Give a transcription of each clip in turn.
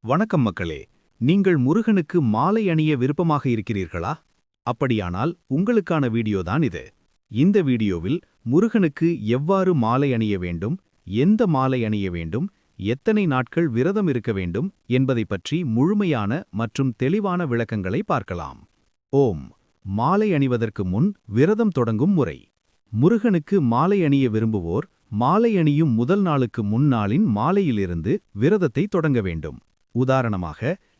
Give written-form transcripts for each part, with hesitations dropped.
வணக்கம் மக்களே. நீங்கள் முருகனுக்கு மாலை அணிய விருப்பமாக இருக்கிறீர்களா? அப்படியானால் உங்களுக்கான வீடியோ தான் இது. இந்த வீடியோவில் முருகனுக்கு எவ்வாறு மாலை அணிய வேண்டும், எந்த மாலை அணிய வேண்டும், எத்தனை நாட்கள் விரதம் இருக்க வேண்டும் என்பதை பற்றி முழுமையான மற்றும் தெளிவான விளக்கங்களை பார்க்கலாம். ஓம். மாலை அணிவதற்கு முன் விரதம் தொடங்கும் முறை. முருகனுக்கு மாலை அணிய விரும்புவோர் மாலை அணியும் முதல் நாளுக்கு முன்னாளின் மாலையிலிருந்து விரதத்தை தொடங்க வேண்டும். உதாரணமாக,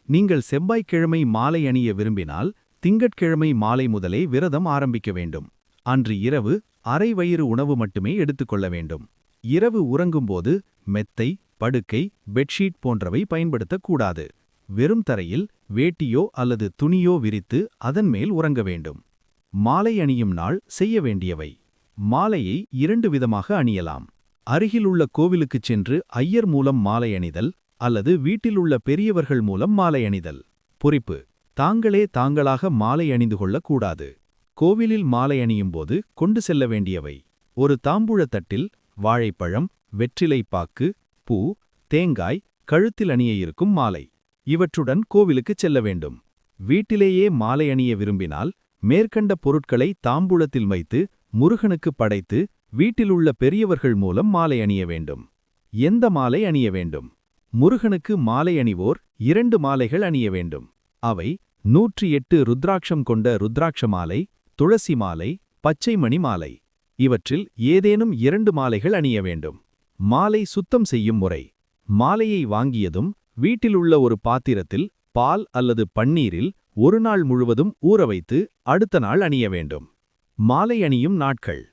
நீங்கள் செவ்வாய்க்கிழமை மாலை அணிய விரும்பினால் திங்கட்கிழமை மாலை முதலே விரதம் ஆரம்பிக்க வேண்டும். அன்று இரவு அரை வயிறு உணவு மட்டுமே எடுத்துக்கொள்ள வேண்டும். இரவு உறங்கும்போது மெத்தை, படுக்கை, பெட்ஷீட் போன்றவை பயன்படுத்தக்கூடாது. வெறும் தரையில் வேட்டியோ அல்லது துணியோ விரித்து அதன் மேல் உறங்க வேண்டும். மாலை அணியும் நாள் செய்ய வேண்டியவை. மாலையை 2 விதமாக அணியலாம். அருகிலுள்ள கோவிலுக்குச் சென்று ஐயர் மூலம் மாலை அணிதல் அல்லது வீட்டிலுள்ள பெரியவர்கள் மூலம் மாலை அணிதல். குறிப்பு: தாங்களே தாங்களாக மாலை அணிந்து கொள்ளக்கூடாது. கோவிலில் மாலை அணியும் போது கொண்டு செல்ல வேண்டியவை: ஒரு தாம்பூலத் தட்டில் வாழைப்பழம், வெற்றிலைப்பாக்கு, பூ, தேங்காய், கழுத்தில் அணிய இருக்கும் மாலை. இவற்றுடன் கோவிலுக்குச் செல்ல வேண்டும். வீட்டிலேயே மாலை அணிய விரும்பினால் மேற்கண்ட பொருட்களை தாம்பூலத்தில் வைத்து முருகனுக்கு படைத்து வீட்டிலுள்ள பெரியவர்கள் மூலம் மாலை அணிய வேண்டும். எந்த மாலை அணிய வேண்டும்? முருகனுக்கு மாலை அணிவோர் 2 மாலைகள் அணிய வேண்டும். அவை 108 ருத்ராட்சம் கொண்ட ருத்ராட்ச மாலை, துளசி மாலை, பச்சை மணி மாலை. இவற்றில் ஏதேனும் 2 மாலைகள் அணிய வேண்டும். மாலை சுத்தம் செய்யும் முறை. மாலையை வாங்கியதும் வீட்டிலுள்ள ஒரு பாத்திரத்தில் பால் அல்லது பன்னீரில் ஒரு நாள் முழுவதும் ஊற வைத்து அடுத்த நாள் அணிய வேண்டும். மாலை அணியும் நாட்கள்.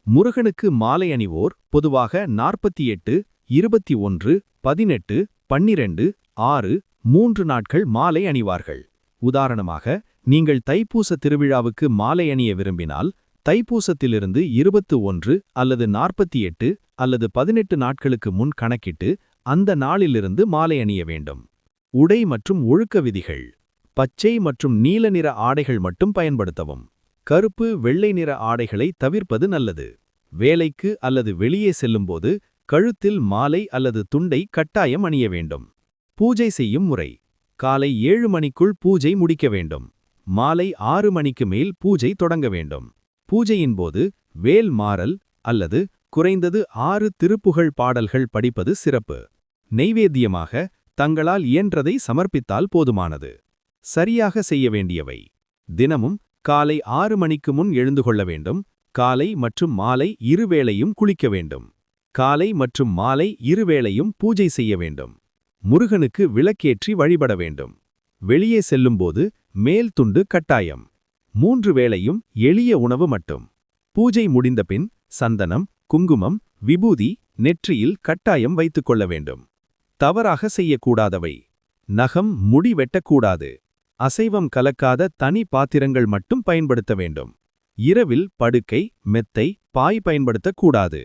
முருகனுக்கு மாலை அணிவோர் பொதுவாக 48, 21, 18, 12, 6, 3 நாட்கள் மாலை அணிவார்கள். உதாரணமாக, நீங்கள் தைப்பூச திருவிழாவுக்கு மாலை அணிய விரும்பினால் தைப்பூசத்திலிருந்து 21 அல்லது 48 அல்லது 18 நாட்களுக்கு முன் கணக்கிட்டு அந்த நாளிலிருந்து மாலை அணிய வேண்டும். உடை மற்றும் ஒழுக்க விதிகள். பச்சை மற்றும் நீல நிற ஆடைகள் மட்டும் பயன்படுத்தவும். கருப்பு, வெள்ளை நிற ஆடைகளை தவிர்ப்பது நல்லது. வேலைக்கு அல்லது வெளியே செல்லும்போது கழுத்தில் மாலை அல்லது துண்டை கட்டாயம் அணிய வேண்டும். பூஜை செய்யும் முறை. காலை 7 மணிக்குள் பூஜை முடிக்க வேண்டும். மாலை 6 மணிக்கு மேல் பூஜை தொடங்க வேண்டும். பூஜையின் போது வேல் மாறல் அல்லது குறைந்தது 6 திருப்புகழ் பாடல்கள் படிப்பது சிறப்பு. நெய்வேத்தியமாக தங்களால் இயன்றதை சமர்ப்பித்தால் போதுமானது. சரியாக செய்ய வேண்டியவை. தினமும் காலை 6 மணிக்கு முன் எழுந்து கொள்ள வேண்டும். காலை மற்றும் மாலை இருவேளையும் குளிக்க வேண்டும். காலை மற்றும் மாலை இருவேளையும் பூஜை செய்ய வேண்டும். முருகனுக்கு விளக்கேற்றி வழிபட வேண்டும். வெளியே செல்லும்போது மேல் துண்டு கட்டாயம். 3 வேளையும் எளிய உணவு மட்டும். பூஜை முடிந்தபின் சந்தனம், குங்குமம், விபூதி நெற்றியில் கட்டாயம் வைத்துக்கொள்ள வேண்டும். தவறாக செய்யக்கூடாதவை: நகம், முடி வெட்டக்கூடாது. அசைவம் கலக்காத தனி பாத்திரங்கள் மட்டும் பயன்படுத்த வேண்டும். இரவில் படுக்கை, மெத்தை, பாய் பயன்படுத்தக்கூடாது.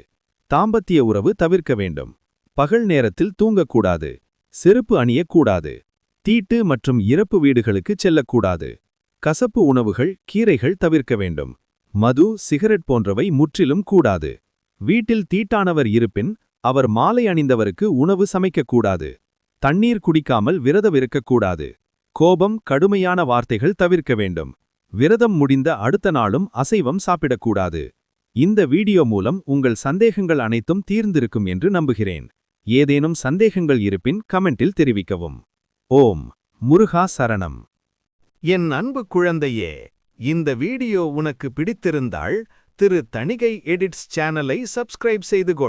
தாம்பத்திய உறவு தவிர்க்க வேண்டும். பகல் நேரத்தில் தூங்கக்கூடாது. செருப்பு அணியக்கூடாது. தீட்டு மற்றும் இறப்பு வீடுகளுக்கு செல்லக்கூடாது. கசப்பு உணவுகள், கீரைகள் தவிர்க்க வேண்டும். மது, சிகரெட் போன்றவை முற்றிலும் கூடாது. வீட்டில் தீட்டானவர் இருப்பின் அவர் மாலை அணிந்தவருக்கு உணவு சமைக்கக்கூடாது. தண்ணீர் குடிக்காமல் விரதம் இருக்கக்கூடாது. கோபம், கடுமையான வார்த்தைகள் தவிர்க்க வேண்டும். விரதம் முடிந்த அடுத்த நாளும் அசைவம் சாப்பிடக்கூடாது. இந்த வீடியோ மூலம் உங்கள் சந்தேகங்கள் அனைத்தும் தீர்ந்திருக்கும் என்று நம்புகிறேன். ஏதேனும் சந்தேகங்கள் இருப்பின் கமெண்டில் தெரிவிக்கவும். ஓம் முருகா சரணம். என் அன்பு குழந்தையே, இந்த வீடியோ உனக்கு பிடித்திருந்தால் திரு தணிகை எடிட்ஸ் சேனலை சப்ஸ்கிரைப் செய்து கொள்.